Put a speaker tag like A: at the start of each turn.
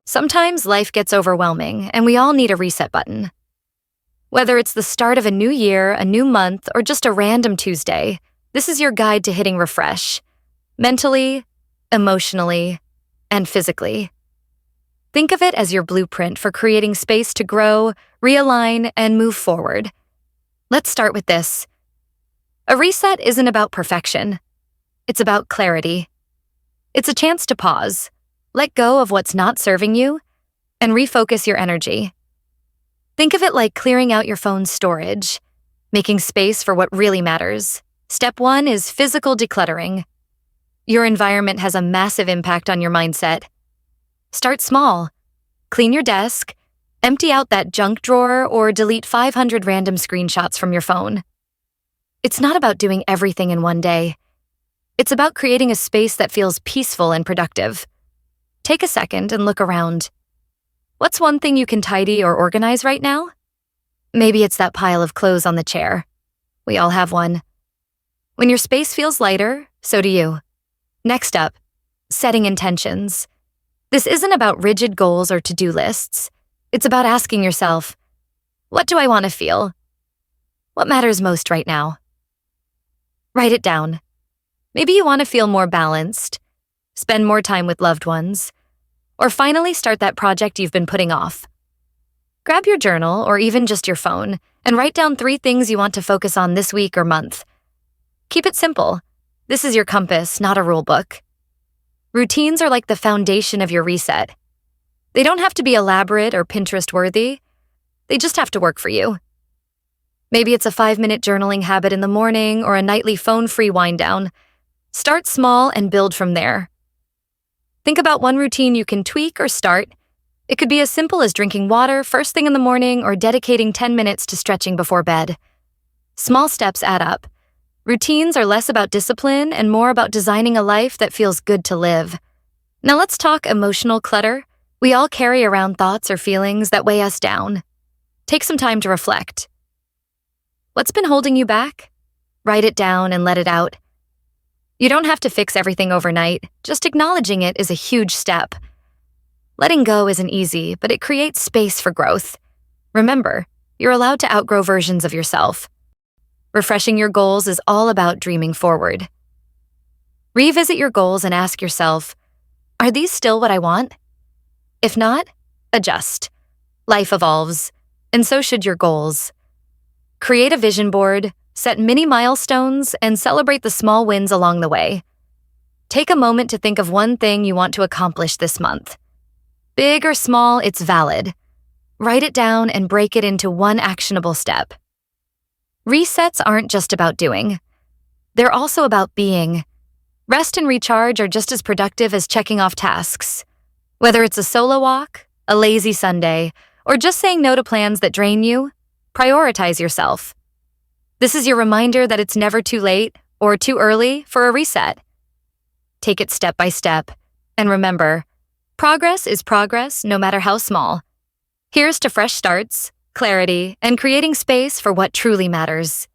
A: Sometimes life gets overwhelming, and we all need a reset button. Whether it's the start of a new year, a new month, or just a random Tuesday, this is your guide to hitting refresh. Mentally, emotionally, and physically. Think of it as your blueprint for creating space to grow, realign, and move forward. Let's start with this. A reset isn't about perfection. It's about clarity. It's a chance to pause, let go of what's not serving you, and refocus your energy. Think of it like clearing out your phone's storage, making space for what really matters. Step 1 is physical decluttering. Your environment has a massive impact on your mindset. Start small. Clean your desk, empty out that junk drawer, or delete 500 random screenshots from your phone. It's not about doing everything in one day. It's about creating a space that feels peaceful and productive. Take a second and look around. What's one thing you can tidy or organize right now? Maybe it's that pile of clothes on the chair. We all have one. When your space feels lighter, so do you. Next up, setting intentions. This isn't about rigid goals or to-do lists. It's about asking yourself, what do I want to feel? What matters most right now? Write it down. Maybe you want to feel more balanced, spend more time with loved ones, or finally start that project you've been putting off. Grab your journal or even just your phone and write down 3 things you want to focus on this week or month. Keep it simple. This is your compass, not a rule book. Routines are like the foundation of your reset. They don't have to be elaborate or Pinterest-worthy. They just have to work for you. Maybe it's a 5-minute journaling habit in the morning or a nightly phone-free wind-down. Start small and build from there. Think about one routine you can tweak or start. It could be as simple as drinking water first thing in the morning or dedicating 10 minutes to stretching before bed. Small steps add up. Routines are less about discipline and more about designing a life that feels good to live. Now let's talk emotional clutter. We all carry around thoughts or feelings that weigh us down. Take some time to reflect. What's been holding you back? Write it down and let it out. You don't have to fix everything overnight. Just acknowledging it is a huge step. Letting go isn't easy, but it creates space for growth. Remember, you're allowed to outgrow versions of yourself. Refreshing your goals is all about dreaming forward. Revisit your goals and ask yourself, are these still what I want? If not, adjust. Life evolves, and so should your goals. Create a vision board, set mini milestones, and celebrate the small wins along the way. Take a moment to think of one thing you want to accomplish this month. Big or small, it's valid. Write it down and break it into one actionable step. Resets aren't just about doing. They're also about being. Rest and recharge are just as productive as checking off tasks. Whether it's a solo walk, a lazy Sunday, or just saying no to plans that drain you, prioritize yourself. This is your reminder that it's never too late or too early for a reset. Take it step by step, and remember, progress is progress no matter how small. Here's to fresh starts, clarity, and creating space for what truly matters.